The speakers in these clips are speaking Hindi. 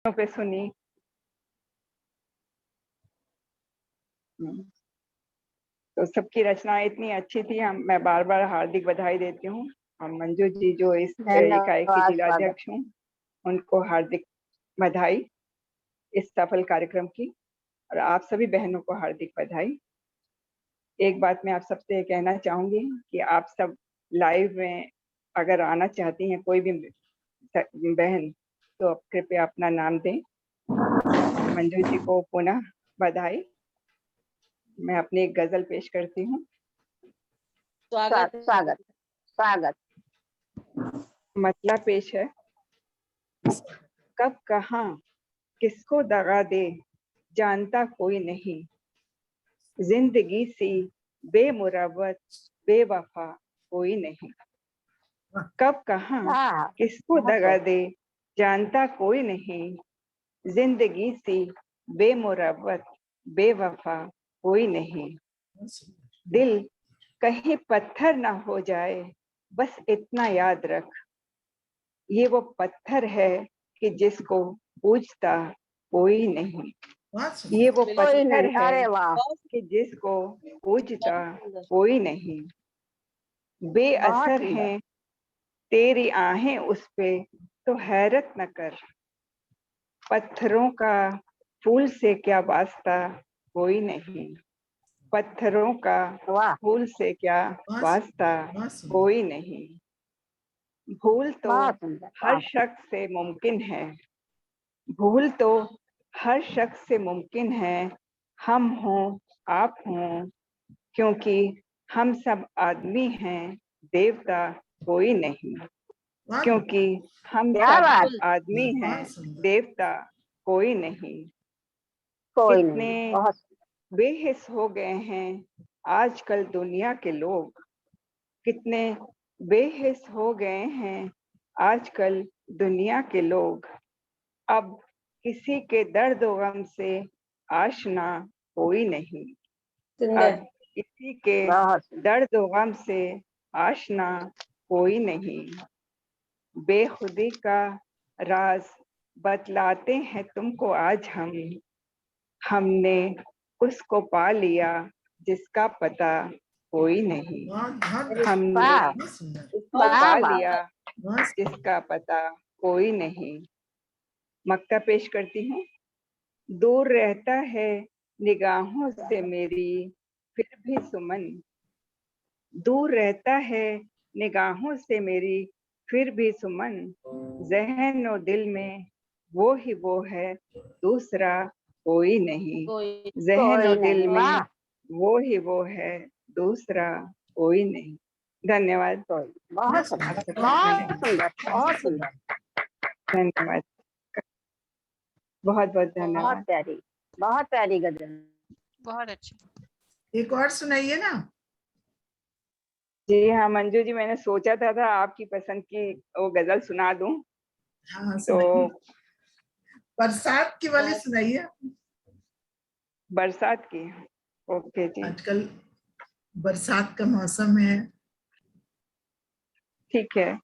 पे सुनी। तो सबकी रचनाएं इतनी अच्छी थी। मैं बार बार हार्दिक बधाई देती हूँ। और मंजू जी जो इस इकाई की जिलाध्यक्ष हूँ, उनको हार्दिक बधाई इस सफल कार्यक्रम की, और आप सभी बहनों को हार्दिक बधाई। एक बात मैं आप सबसे कहना चाहूंगी कि आप सब लाइव में अगर आना चाहती हैं कोई भी बहन, तो कृपया अपना नाम दें। मंजू जी को पुनः बधाई। मैं अपनी एक गजल पेश करती हूँ। स्वागत स्वागत स्वागत। मतला पेश है। कब कहाँ किसको दगा दे जानता कोई नहीं, जिंदगी सी बेमुरवत बेवफा कोई नहीं। कब कहाँ किसको दगा दे जानता कोई नहीं, जिंदगी सी बेमुरवत बेवफा कोई नहीं। दिल कहीं पत्थर ना हो जाए बस इतना याद रख, ये वो पत्थर है कि जिसको पूजता कोई नहीं। ये वो पत्थर है कि जिसको पूजता कोई नहीं। बेअसर हैं तेरी आहें उस पे तो हैरत न कर, पत्थरों का फूल से क्या वास्ता कोई नहीं। पत्थरों का फूल से क्या वास्ता कोई नहीं। भूल तो हर शख्स से मुमकिन है, भूल तो हर शख्स से मुमकिन है। हम हों आप हों, क्योंकि हम सब आदमी हैं, देवता कोई नहीं। क्योंकि हम सब आदमी हैं, देवता कोई नहीं। कितने बेहिस हो गए हैं आजकल दुनिया के लोग, कितने बेहिस हो गए हैं आजकल दुनिया के लोग। अब किसी के दर्द व गम से आशना कोई नहीं, अब किसी के दर्द व गम से आशना कोई नहीं। बेखुदी का राज बतलाते हैं तुमको आज हम, हमने उसको पा लिया जिसका पता कोई नहीं। हमने उसको पा लिया जिसका पता कोई नहीं। मक्ता पेश करती हूँ। दूर रहता है निगाहों से मेरी फिर भी सुमन, दूर रहता है निगाहों से मेरी फिर भी सुमन। जहन और दिल में वो ही वो है, दूसरा कोई नहीं। जहन और दिल में वो ही वो है, दूसरा कोई नहीं। धन्यवाद। बहुत सुंदर, बहुत सुंदर, धन्यवाद, बहुत बहुत धन्यवाद। बहुत प्यारी गजल। बहुत अच्छी। एक और सुनाइए ना। जी हाँ मंजू जी, मैंने सोचा था आपकी पसंद की वो गजल सुना दूं। हाँ, तो बरसात की वाली सुनाइए। बरसात की, ओके जी। आजकल बरसात का मौसम है। ठीक है।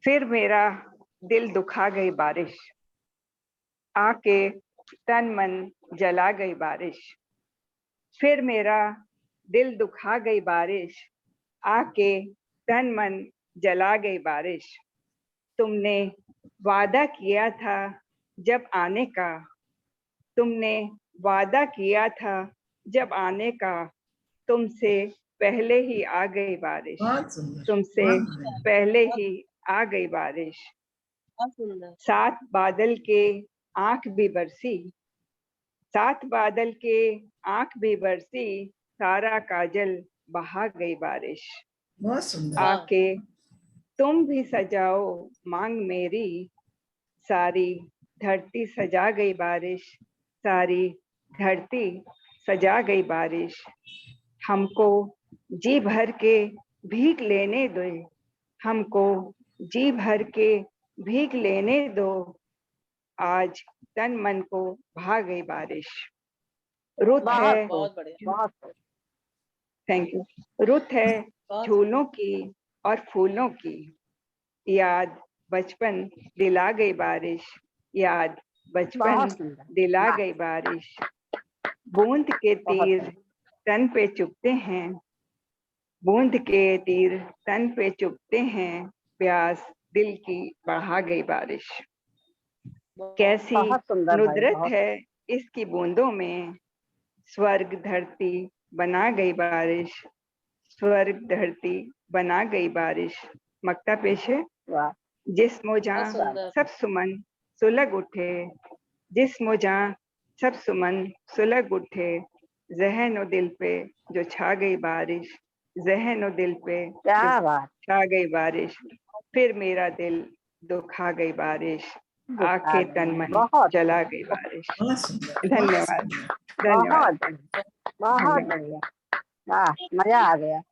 फिर मेरा दिल दुखा गई बारिश, आके तन मन जला गई बारिश। फिर मेरा दिल दुखा गई बारिश, आके तन मन जला गई बारिश। तुमने वादा किया था जब आने का, तुमने वादा किया था जब आने का, तुमसे पहले ही आ गई बारिश, तुमसे पहले ही आ गई बारिश। सात बादल के आंख भी बरसी, सात बादल के आंख भी बरसी, सारा काजल बहा गई बारिश। आके तुम भी सजाओ मांग मेरी, सारी धरती सजा गई बारिश, सारी धरती सजा गई बारिश। हमको जी भर के भीग लेने दो, हमको जी भर के भीग लेने दो, आज तन मन को भा गई बारिश। रुत है, थैंक यू। रुत है झूलों की और फूलों की, याद बचपन दिला गई बारिश, याद बचपन बहुत सुंदर। दिला वाह, गई बारिश। बूंद के बहुत तीर सुंदर। तन पे चुभते हैं, बूंद के तीर तन पे चुभते हैं, प्यास दिल की बढ़ा गई बारिश। कैसी बहुत सुंदर भाई, नुदरत बहुत। है इसकी बूंदों में, स्वर्ग धरती बना गई बारिश, स्वर्ग धरती बना गई बारिश। मक्ता पेश है। वाह, जिस्मो जां बहुत सुंदर। सब सुमन सुलग उठे, जिस्मो जां सब सुमन सुलग उठे, जहन और दिल पे जो छा गई बारिश, जहन और दिल पे जो क्या बात। छा गई बारिश, फिर मेरा दिल दुखा गई बारिश, दिखा आंखें गई। तन मन बहुत जला गई बारिश। बहुत सुंदर, बहुत धन्यवाद, सुंदर। धन्यवाद, बहुत बढ़िया, बहुत धन्यवाद, बढ़िया। वाह, मजा आ गया।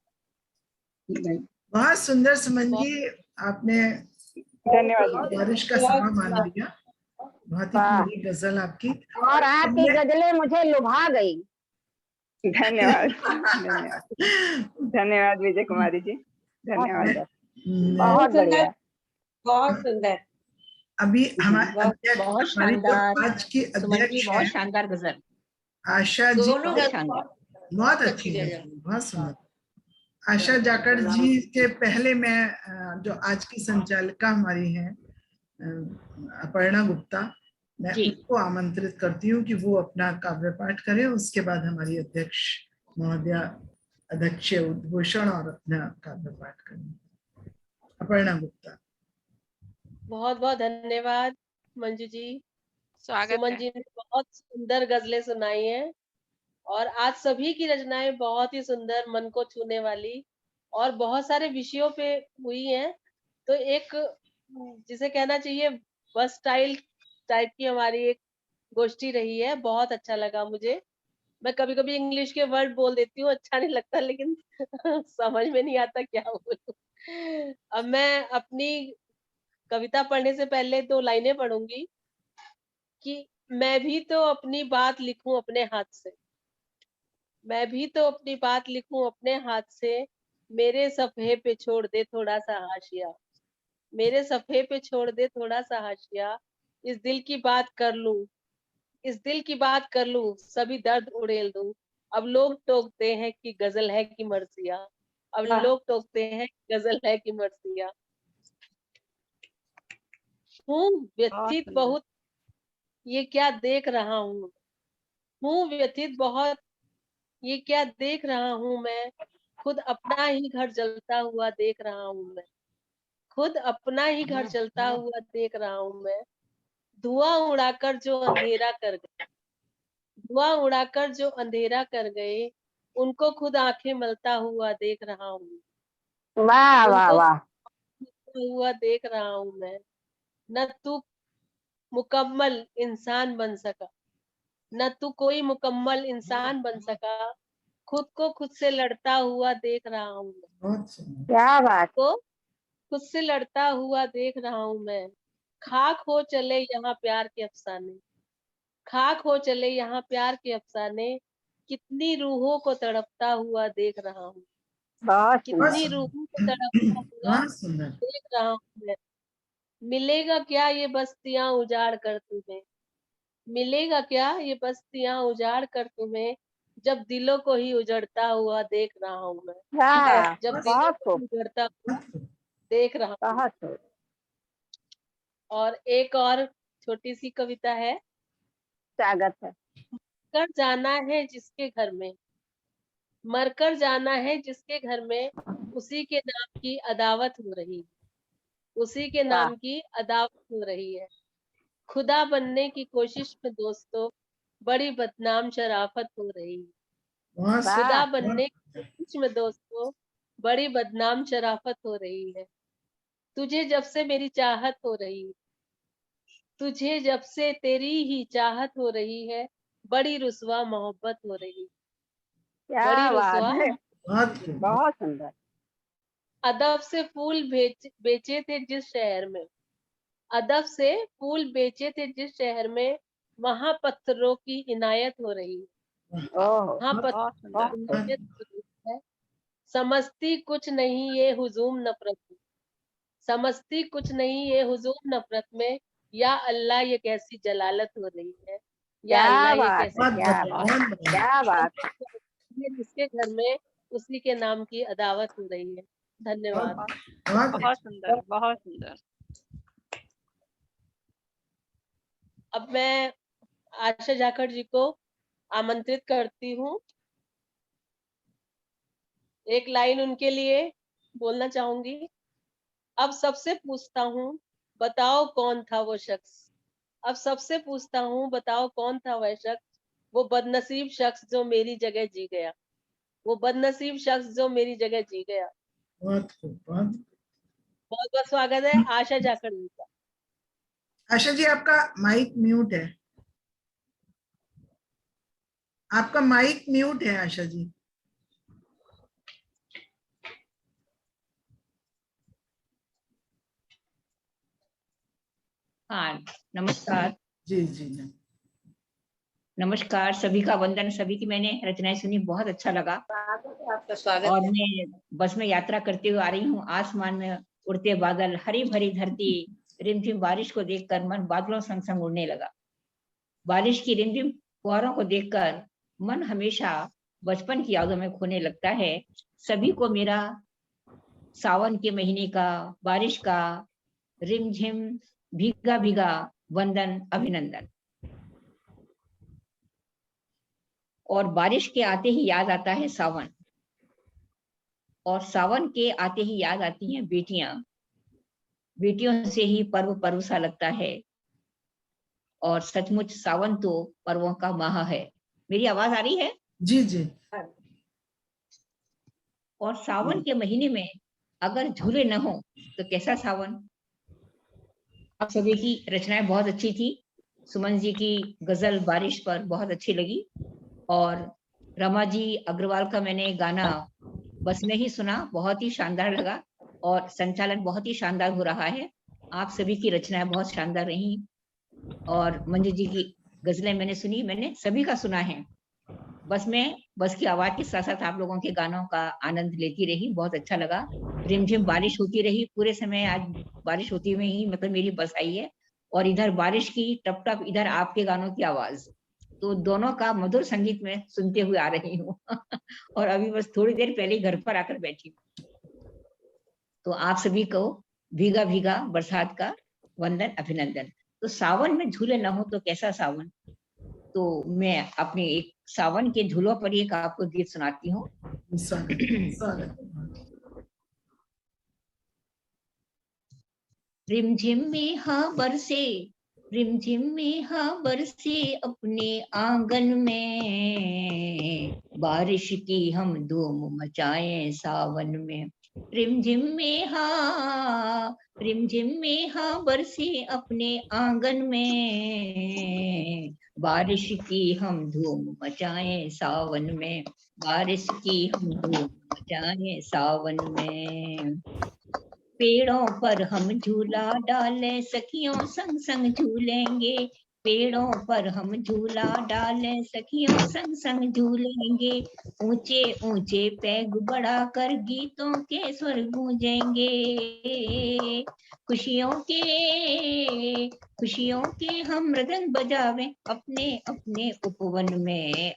बहुत सुंदर सुमन जी, आपने धन्यवाद। बारिश का समा मान लिया। बहुत ही वाह, प्यारी गजल आपकी। और आपकी हमने- गजलें मुझे लुभा गई। धन्यवाद, धन्यवाद, धन्यवाद विजय कुमारी जी, बहुत धन्यवाद। सुंदर, मैं- बहुत बढ़िया। बहुत सुंदर। अभी हमारे बहुत अध्यक्ष, बहुत हमारी जो शानदार। आज की सुमन जी अध्यक्ष बहुत हैं शानदार गजल। आशा जी, दोनों बहुत शानदार। बहुत अच्छी गजल, बहुत सुंदर। आशा जाकर जी के पहले मैं जो आज की संचालिका हमारी हैं अपर्णा गुप्ता, मैं जी। उनको आमंत्रित करती हूँ कि वो अपना काव्य पाठ करें। उसके बाद हमारी अध्यक्ष महोदया अध्यक्ष उद्घोषण और अपना काव्य पाठ करें। अपर्णा गुप्ता। बहुत बहुत धन्यवाद मंजू जी। स्वागत सुमन है। जी ने बहुत सुंदर गजलें सुनाई हैं और आज सभी की रचनाएं बहुत ही सुंदर, मन को छूने वाली और बहुत सारे विषयों पे हुई हैं। तो एक जिसे कहना चाहिए बस स्टाइल टाइप की हमारी एक गोष्ठी रही है। बहुत अच्छा लगा मुझे। मैं कभी कभी इंग्लिश के वर्ड बोल देती हूँ, अच्छा नहीं लगता, लेकिन समझ में नहीं आता क्या बोलूं। अब मैं अपनी कविता पढ़ने से पहले 2 लाइनें पढ़ूंगी कि मैं भी तो अपनी बात लिखूं अपने हाथ से, मैं भी तो अपनी बात लिखूं अपने हाथ से, मेरे सफ़े पे छोड़ दे थोड़ा सा हाशिया, मेरे सफ़े पे छोड़ दे थोड़ा सा हाशिया, इस दिल की बात कर लूं, इस दिल की बात कर लूं, सभी दर्द उड़ेल दूं। अब लोग टोकते हैं कि गजल है कि मर्सिया, अब वाह, लोग टोकते हैं कि गजल है कि मर्सिया। हूँ बहुत व्यथित सुंदर। बहुत, ये क्या देख रहा हूँ व्यथित बहुत, ये क्या देख रहा हूँ मैं, खुद अपना ही घर जलता हुआ देख रहा हूँ मैं, खुद अपना ही घर जलता हुआ देख रहा हूँ मैं। धुआं उड़ाकर जो अंधेरा कर गए, धुआं उड़ाकर जो अंधेरा कर गए, उनको खुद आंखें मलता हुआ देख रहा हूँ, वाह वाह उनको वाह। खुद हुआ देख रहा हूँ मैं। न तू मुकम्मल इंसान बन सका, न तू कोई मुकम्मल इंसान बन सका, खुद को खुद से लड़ता हुआ देख रहा हूँ मैं, बहुत सुंदर। क्या बात। को खुद से लड़ता हुआ देख रहा हूँ मैं। खाक हो चले यहाँ प्यार के अफसाने, खाक हो चले यहाँ प्यार के अफसाने, कितनी रूहों को तड़पता हुआ देख रहा हूँ, बहुत बहुत सुंदर। कितनी रूहों को तड़पता सुंदर, हुआ बहुत सुंदर। देख रहा हूँ मैं। मिलेगा क्या ये बस्तियां उजाड़ कर तुम्हें, मिलेगा क्या ये बस्तियां उजाड़ कर तुम्हें, जब दिलों को ही उजड़ता हुआ देख रहा हूँ मैं, वाह, जब दिलों बहुत को खूब, ही उजड़ता हुआ बहुत खूब। देख रहा हूँ। बहुत खूब। और एक और छोटी सी कविता है। स्वागत है। कर जाना है जिसके घर में, मरकर जाना है जिसके घर में, उसी के नाम की अदावत हो रही है, उसी के वाह, नाम की अदावत हो रही है। खुदा बनने की कोशिश में दोस्तों, बड़ी बदनाम शराफत हो रही है, बहुत वाह। खुदा सुंदर, बनने की कोशिश में दोस्तों, बड़ी बदनाम शराफत हो रही है। तुझे जब से मेरी चाहत हो रही है, तुझे जब से तेरी ही चाहत हो रही है, बड़ी रुस्वा मोहब्बत हो रही है, बड़ी क्या बात रुस्वा। है। बहुत खूब। बहुत सुंदर। अदब से फूल बेचे थे जिस शहर में, अदब से फूल बेचे थे जिस शहर में, वहां पत्थरों की इनायत हो रही है, ओह, वहां बहुत पत्थरों सुंदर। की इनायत हो रही है। समझती कुछ नहीं ये हुजूम नफरत, समझती कुछ नहीं ये हुजूर नफरत में, या अल्लाह ये कैसी जलालत हो रही है, या क्या अल्लाह ये बात कैसी है, बहुत क्या बढ़िया, बात, बहुत बढ़िया। क्या बात है। ये जिसके घर में उसी के नाम की अदावत हो रही है। धन्यवाद। बहुत बहुत सुंदर, बहुत सुंदर। अब मैं आशा जाखड़ जी को आमंत्रित करती हूँ, एक लाइन उनके लिए बोलना चाहूंगी। अब सबसे पूछता हूँ बताओ कौन था वो शख्स, अब सबसे पूछता हूँ बताओ कौन था वह शख्स, वो बदनसीब शख्स जो मेरी जगह जी गया, वो बदनसीब शख्स जो मेरी जगह जी गया। बहुत खूब, बहुत। बहुत बहुत स्वागत है आशा जाखड़ जी का। आशा जी आपका माइक म्यूट है, आपका माइक म्यूट है आशा जी। हाँ, नमस्कार। जी जी जी। नमस्कार, सभी का वंदन। सभी की मैंने रचनाएं सुनी, बहुत अच्छा लगा। आपका स्वागत और है। मैं बस में यात्रा करते हुए आ रही हूँ। आसमान में उड़ते बादल, हरी भरी धरती, रिमझिम बारिश को देखकर मन बादलों संग संग उड़ने लगा। बारिश की रिमझिम फुहारों को देखकर मन हमेशा बचपन की यादों में खोने लगता है। सभी को मेरा सावन के महीने का, बारिश का, रिमझिम भीगा भीगा वंदन, अभिनंदन। और बारिश के आते ही याद आता है सावन, और सावन के आते ही याद आती हैं बेटियां। बेटियों से ही पर्व पर्व सा लगता है, और सचमुच सावन तो पर्वों का माह है। मेरी आवाज आ रही है? जी जी। और सावन के महीने में अगर झूले न हो तो कैसा सावन। आप सभी की रचनाएं बहुत अच्छी थी। सुमन जी की गजल बारिश पर बहुत अच्छी लगी, और रमा जी अग्रवाल का मैंने गाना बस में ही सुना, बहुत ही शानदार लगा, और संचालन बहुत ही शानदार हो रहा है। आप सभी की रचनाएं बहुत शानदार रही, और मंजू जी की गजलें मैंने सुनी, मैंने सभी का सुना है। बस में बस की आवाज के साथ साथ आप लोगों के गानों का आनंद लेती रही, बहुत अच्छा लगा। रिमझिम बारिश होती रही पूरे समय। आज बारिश होती हुई ही मतलब मेरी बस आई है, और इधर बारिश की टप टप, इधर आपके गानों की आवाज, तो दोनों का मधुर संगीत में सुनते हुए आ रही हूँ। और अभी बस थोड़ी देर पहले ही घर पर आकर बैठी हूँ। तो आप सभी को भीगा भीगा बरसात का वंदन, अभिनंदन। तो सावन में झूले न हो तो कैसा सावन। तो मैं अपने एक सावन के झूलों पर एक आपको गीत सुनाती हूँ। स्वागत, स्वागत। रिमझिम में हाँ बरसे, रिमझिम में हाँ बरसे अपने आंगन में, बारिश की हम धूम मचाएं सावन में। रिमझिम में हाँ बरसे अपने आंगन में, बारिश की हम धूम मचाएं सावन में, बारिश की हम धूम मचाएं सावन में। पेड़ों पर हम झूला डाले सखियों संग संग झूलेंगे, पेड़ों पर हम झूला डाले सखियों संग संग झूलेंगे, ऊंचे ऊंचे पैग बढ़ाकर गीतों के स्वर गूंजेंगे, खुशियों के हम मृदंग बजावे अपने अपने उपवन में।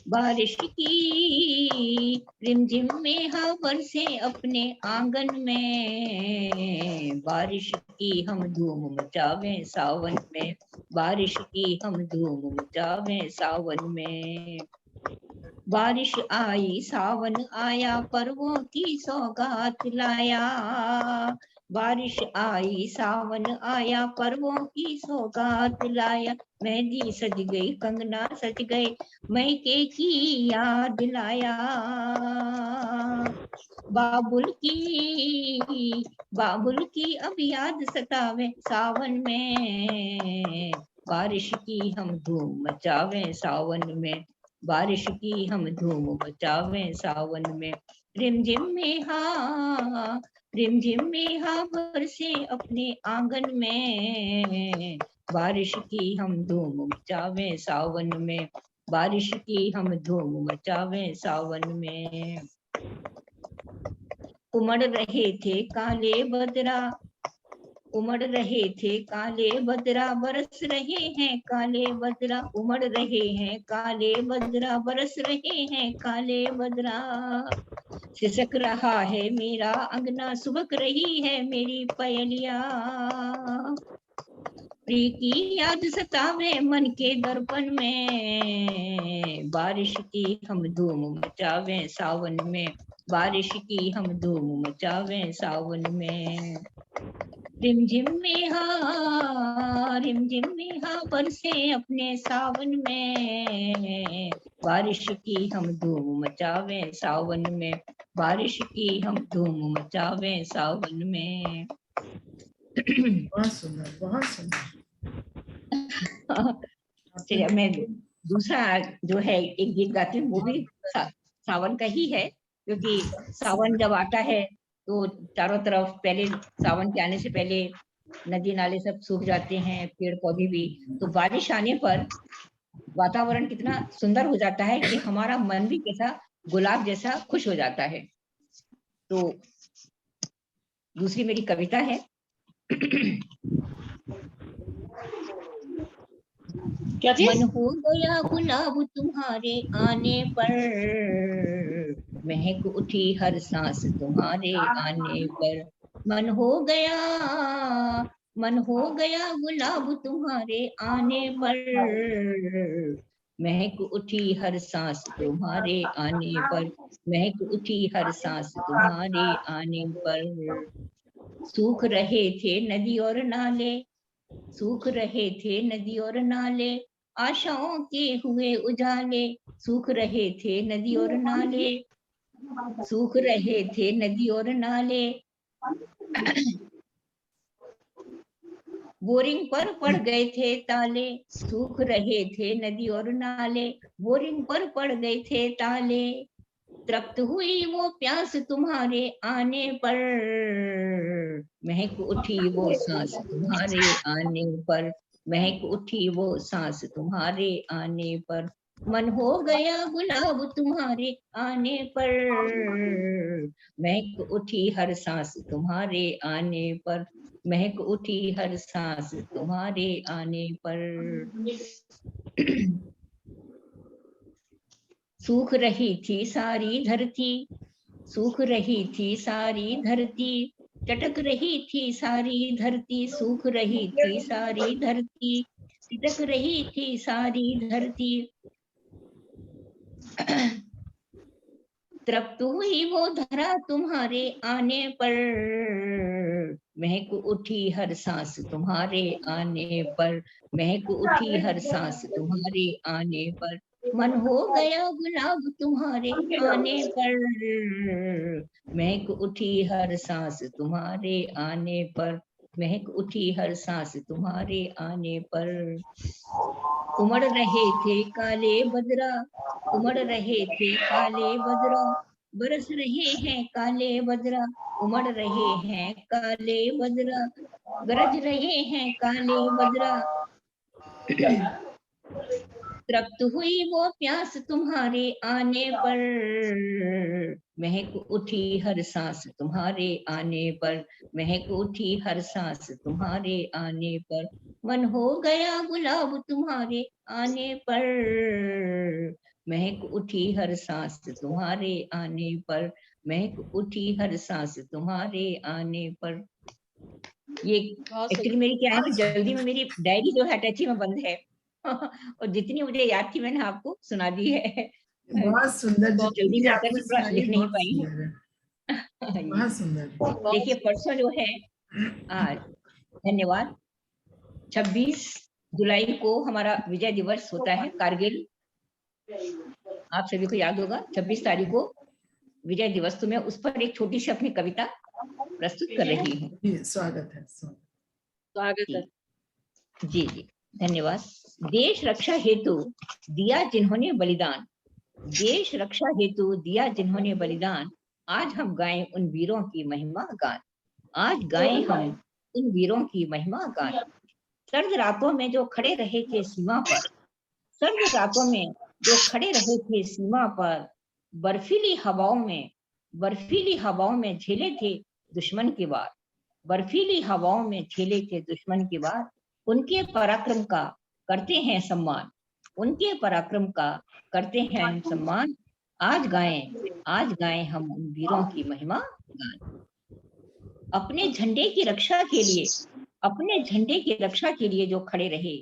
बारिश की रिमझिम में हाँ बरसे अपने आंगन में, बारिश की हम धूम मचावे सावन में, बारिश की हम धूम मचावे सावन में। बारिश आई सावन आया पर्वों की सौगात लाया, बारिश आई सावन आया पर्वों की सौगात लाया, मेहंदी सज गई कंगना सज गए मैके की याद लाया। बाबुल की अब याद सतावे सावन में, बारिश की हम धूम मचावे सावन में, बारिश की हम धूम मचावे सावन में। रिमझिम में हाँ बरसे अपने आंगन में, बारिश की हम धूम मचावे सावन में, बारिश की हम धूम मचावे सावन में। उमड़ रहे थे काले बदरा, उमड़ रहे थे काले बदरा, बरस रहे हैं काले बदरा, उमड़ रहे हैं काले बदरा, बरस रहे हैं काले बदरा। सिसक रहा है मेरा अंगना, सुबक रही है मेरी पयलिया, प्रिय की याद सतावे मन के दर्पण में, बारिश की हम धूम मचावे सावन में, बारिश की हम धूम मचावे सावन में। रिमझिम में बरसे अपने सावन में, बारिश की हम धूम मचावे सावन में, बारिश की हम धूम मचावे सावन में। बहुत सुंदर, बहुत सुंदर। चलिए मैं दूसरा जो है एक गीत गाती हूँ, वो भी सावन का ही है, क्योंकि सावन जब आता है तो चारों तरफ पहले सावन के आने से पहले नदी नाले सब सूख जाते हैं, पेड़ पौधे भी, तो बारिश आने पर वातावरण कितना सुंदर हो जाता है कि हमारा मन भी कैसा गुलाब जैसा खुश हो जाता है। तो दूसरी मेरी कविता है। क्या चीज? मन हो गया गुलाब तुम्हारे आने पर, महक उठी हर सांस तुम्हारे आने पर, मन हो गया गुलाब तुम्हारे आने पर, महक उठी हर सांस तुम्हारे आने पर, महक उठी हर सांस तुम्हारे आने पर। सूख रहे थे नदी और नाले, सूख रहे थे नदी और नाले, आशाओं के हुए उजाले, सूख रहे थे नदी और नाले, सूख रहे थे नदी और नाले, बोरिंग पर पड़ गए थे ताले, सूख रहे थे नदी और नाले, बोरिंग पर पड़ गए थे ताले, तृप्त हुई वो प्यास तुम्हारे आने पर, महक उठी वो सांस तुम्हारे आने पर, महक उठी वो सांस तुम्हारे आने पर, मन हो गया गुलाब तुम्हारे आने पर, महक उठी हर सांस तुम्हारे आने पर, महक उठी हर सांस तुम्हारे आने पर। सूख रही थी सारी धरती, सूख रही थी सारी धरती, चटक रही थी सारी धरती, सूख रही थी सारी धरती, चटक रही थी सारी धरती, तृप्त हुई वो धरा तुम्हारे आने पर, महक उठी हर सांस तुम्हारे आने पर, महक उठी हर सांस तुम्हारे आने पर, मन हो गया गुलाब तुम्हारे आने पर, महक उठी हर सांस तुम्हारे आने पर, महक उठी हर सांस तुम्हारे आने पर। उमड़ रहे थे काले बदरा, उमड़ रहे थे काले बदरा, बरस रहे हैं काले बदरा, उमड़ रहे हैं काले बदरा, गरज रहे हैं काले बदरा, तृप्त हुई वो प्यास तुम्हारे आने पर, महक उठी हर सांस तुम्हारे आने पर, महक उठी हर सांस तुम्हारे आने पर, मन हो गया गुलाब तुम्हारे आने पर, महक उठी हर सांस तुम्हारे आने पर, महक उठी हर सांस तुम्हारे आने पर। ये एक्चुअली मेरी क्या है कि जल्दी में मेरी डायरी जो है अटैची में बंद है और जितनी मुझे याद थी मैंने आपको सुना दी है। बहुत सुंदर, जल्दी में आपने थोड़ा सुनाई, लिख नहीं बहुत पाई हूँ। सुंदर है, बहुत सुंदर। देखिए परसों जो है धन्यवाद, 26 जुलाई को हमारा विजय दिवस होता है कारगिल, आप सभी को याद होगा 26 तारीख को विजय दिवस, तो मैं उस पर एक छोटी सी अपनी कविता प्रस्तुत कर रही हूँ। स्वागत है, स्वागत है। जी जी धन्यवाद। देश रक्षा हेतु दिया जिन्होंने बलिदान, देश रक्षा हेतु दिया जिन्होंने बलिदान, आज हम गाएं उन वीरों की महिमा गान, आज गाएं हम उन वीरों की महिमा गान। सर्द रातों में जो खड़े रहे थे सीमा पर, सर्द रातों में जो खड़े रहे थे सीमा पर, बर्फीली हवाओं में बर्फीली हवाओं में झेले थे दुश्मन की वार, बर्फीली हवाओं में झेले थे दुश्मन की वार, उनके पराक्रम का करते हैं सम्मान, उनके पराक्रम का करते हैं हम सम्मान। आज गाएं हम उन वीरों की महिमा गान। अपने झंडे की रक्षा के लिए, अपने झंडे की रक्षा के लिए जो खड़े रहे,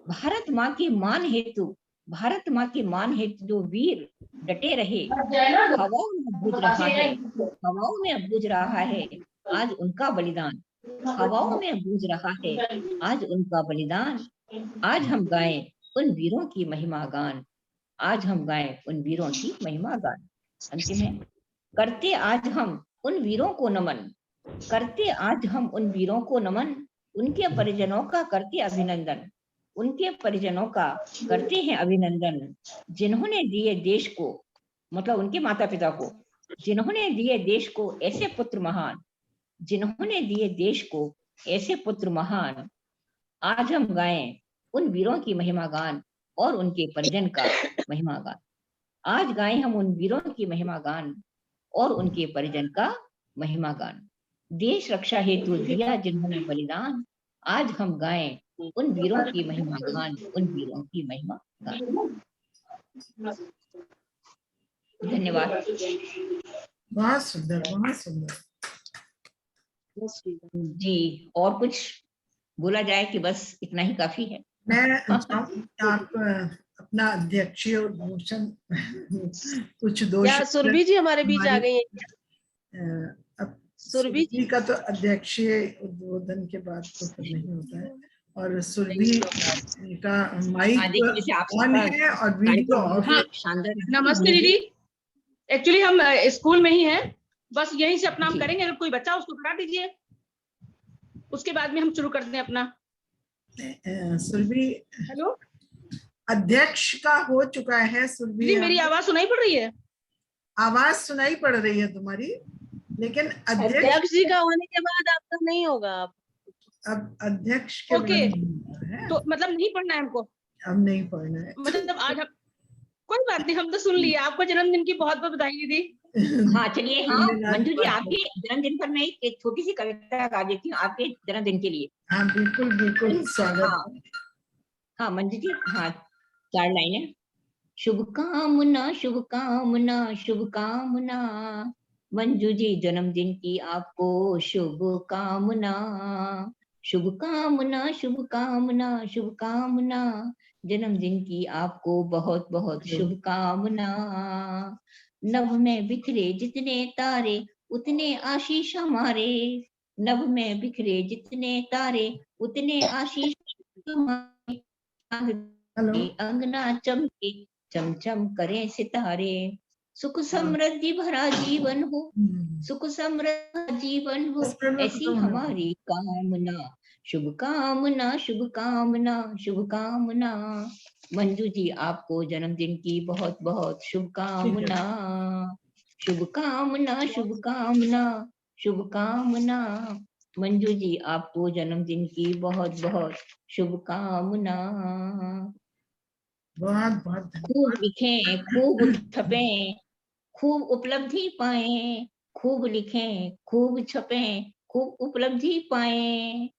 भारत माँ के मान हेतु, भारत माँ के मान हेतु जो वीर डटे रहे, हवाओं में बूझ रहा है, हवाओं में बूझ रहा है आज उनका बलिदान, हवाओं में बूझ रहा है आज उनका बलिदान। आज हम गाएं उन वीरों की महिमा गान, आज हम गाएं उन वीरों की महिमा गान। अंतिम है, करते आज हम उन वीरों को नमन, करते आज हम उन वीरों को नमन, उनके परिजनों का करते अभिनंदन, उनके परिजनों का करते हैं अभिनंदन, जिन्होंने दिए देश को, मतलब उनके माता पिता को, जिन्होंने दिए देश को ऐसे पुत्र महान, जिन्होंने दिए देश को ऐसे पुत्र महान। आज हम गाएं उन वीरों की महिमा गान और उनके परिजन का महिमा गान। आज गाएं हम उन वीरों की महिमा गान और उनके परिजन का महिमा गान। देश रक्षा हेतु दिया जिन्होंने बलिदान, आज हम गाएं उन वीरों की महिमा गान, उन वीरों की महिमा गान। धन्यवाद। बहुत सुंदर, बहुत सुंदर। जी, और कुछ बोला जाए कि बस इतना ही काफी है? मैं चाहूंगी कि आप अपना अध्यक्षीय उद्घोषण कुछ दो क्या सुरभि जी हमारे बीच आ गई हैं? अब सुरभि सुरभि का तो अध्यक्षीय उद्बोधन के बाद तो फिर नहीं होता है, और सुरभि का माइक ऑन है और वीडियो ऑफ है। शानदार। नमस्ते दीदी, एक्चुअली हम स्कूल में ही हैं, बस यहीं से अपना हम करेंगे। अगर कोई बच्चा उसको करा दीजिए, उसके बाद में हम शुरू करते हैं अपना। सुरभि हेलो अध्यक्ष का हो चुका है। सुरभि दीदी, मेरी आवाज सुनाई पड़ रही है? आवाज सुनाई पड़ रही है तुम्हारी, लेकिन अध्यक्ष जी का होने के बाद आपका नहीं होगा। अब अध्यक्ष के ओके, है, तो मतलब नहीं पढ़ना है हमको? अब नहीं पढ़ना है। मतलब आज हम, कोई बात नहीं, हम तो सुन लिए। आपको जन्मदिन की बहुत बहुत बधाई दीदी। हाँ चलिए, हाँ मंजू जी, आपके जन्मदिन पर मैं एक छोटी सी कविता गा देती हूँ आपके जन्मदिन के लिए। हाँ बिल्कुल बिल्कुल, स्वागत। हाँ मंजू जी, हाँ 4 लाइनें। शुभकामना शुभकामना शुभकामना, मंजू जी जन्मदिन की आपको शुभकामना, शुभकामना शुभकामना शुभकामना, जन्मदिन की आपको बहुत बहुत शुभकामना। नभ में बिखरे जितने तारे उतने आशीष हमारे, नभ में बिखरे जितने तारे उतने आशीष हमारे, अंगना चमके चमचम करे सितारे, सुख समृद्धि भरा जीवन हो, सुख समृद्धि जीवन हो, ऐसी हमारी कामना। शुभकामना शुभकामना शुभकामना, मंजू जी आपको जन्मदिन की बहुत बहुत शुभकामना। शुभकामना शुभकामना शुभकामना, मंजू जी आपको जन्मदिन की बहुत बहुत शुभकामना। बहुत बहुत खूब लिखें, खूब छपें, खूब उपलब्धि पाएं, खूब लिखें, खूब छपें, खूब उपलब्धि पाएं,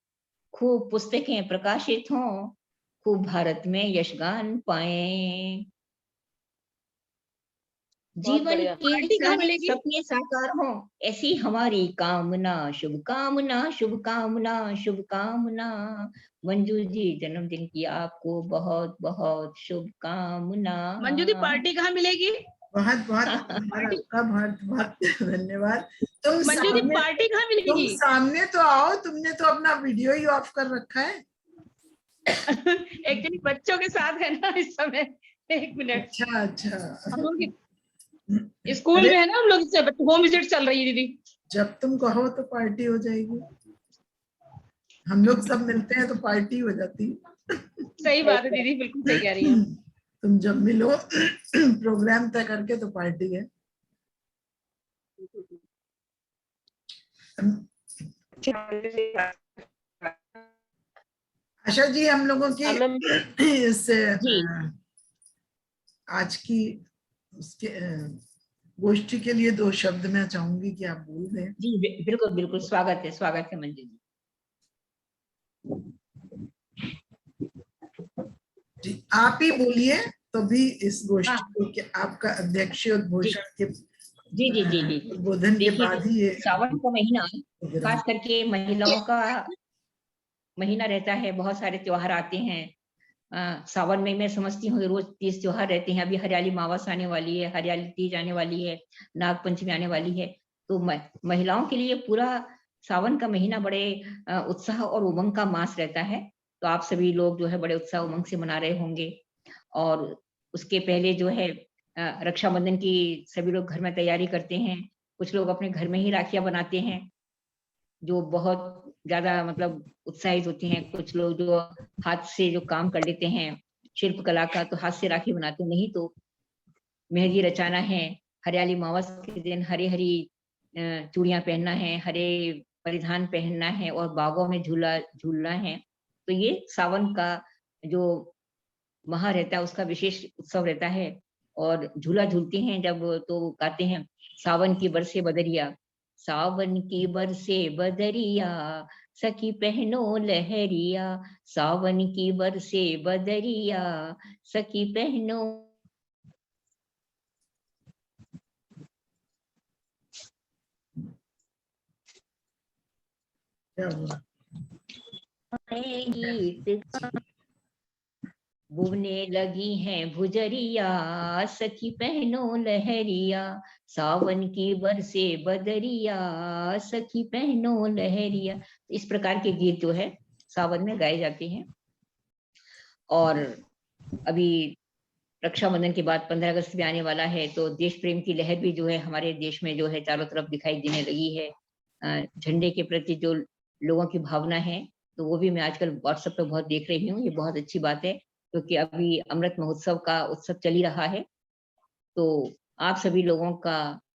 खूब पुस्तकें प्रकाशित हों, खूब भारत में यशगान पाएं, जीवन के सारे सपने साकार हों, ऐसी हमारी कामना। शुभकामना शुभकामना शुभकामना, मंजू जी जन्मदिन की आपको बहुत बहुत शुभकामना। मंजू दी, पार्टी कहाँ मिलेगी? बहुत बहुत आपका बहुत बहुत धन्यवाद। तुम मंजू दी, पार्टी कहाँ तुम मिलेगी? सामने तो आओ, तुमने तो अपना वीडियो ही ऑफ कर रखा है। एक्चुअली बच्चों के साथ है ना इस समय। 1 मिनट। अच्छा अच्छा, हम लोग स्कूल में है ना, हम लोग होम विजिट चल रही है दीदी। जब तुम कहो तो पार्टी हो जाएगी। हम लोग सब मिलते हैं तो पार्टी हो जाती है। सही बात है दीदी, बिल्कुल सही कह रही हैं। तुम जब मिलो प्रोग्राम तय करके तो पार्टी है। आशा जी, हम लोगों की इस आज की उसके गोष्ठी के लिए 2 शब्द मैं चाहूंगी कि आप बोल दें। जी बिल्कुल बिल्कुल, स्वागत है मंजू जी। जी आप ही बोलिए तभी इस गोष्ठी को, कि आपका अध्यक्षीय उद्घोषण के जी जी जी जी उद्बोधन के बाद ही ये सावन का महीना खास करके महिलाओं का महीना रहता है। बहुत सारे त्योहार आते हैं। सावन में मैं समझती हूँ रोज 30 त्योहार रहते हैं। अभी हरियाली मावस आने वाली है, हरियाली तीज आने वाली है, नाग पंचमी आने वाली है। तो महिलाओं के लिए पूरा सावन का महीना बड़े उत्साह और उमंग का मास रहता है। तो आप सभी लोग जो है बड़े उत्साह उमंग से मना रहे होंगे। और उसके पहले जो है रक्षाबंधन की सभी लोग घर में तैयारी करते हैं। कुछ लोग अपने घर में ही राखियां बनाते हैं, जो बहुत ज्यादा मतलब उत्साहित होती हैं। कुछ लोग जो हाथ से जो काम कर लेते हैं शिल्प कला का, तो हाथ से राखी बनाते हैं। नहीं तो मेहंदी रचाना है, हरियाली मावस के दिन हरी हरी चूड़ियां पहनना है, हरे परिधान पहनना है और बागों में झूला झूलना है। तो ये सावन का जो माह रहता है उसका विशेष उत्सव रहता है। और झूला झूलते हैं जब तो गाते हैं सावन की बरसे बदरिया, सावन की बरसे बदरिया, सखी पहनो लहरिया, सावन की बरसे बदरिया, सखी पहनो। क्या हुआ? गीत बुनने लगी हैं भुजरिया, सखी पहनो लहरिया, सावन की बरसे बदरिया, सखी पहनो लहरिया। इस प्रकार के गीत जो है सावन में गाए जाते हैं। और अभी रक्षाबंधन के बाद 15 अगस्त भी आने वाला है, तो देश प्रेम की लहर भी जो है हमारे देश में जो है चारों तरफ दिखाई देने लगी है। झंडे के प्रति जो लोगों की भावना है, तो वो भी मैं आजकल व्हाट्सएप पे बहुत देख रही हूँ। ये बहुत अच्छी बात है, क्योंकि अभी अमृत महोत्सव का उत्सव चल ही रहा है। तो आप सभी लोगों का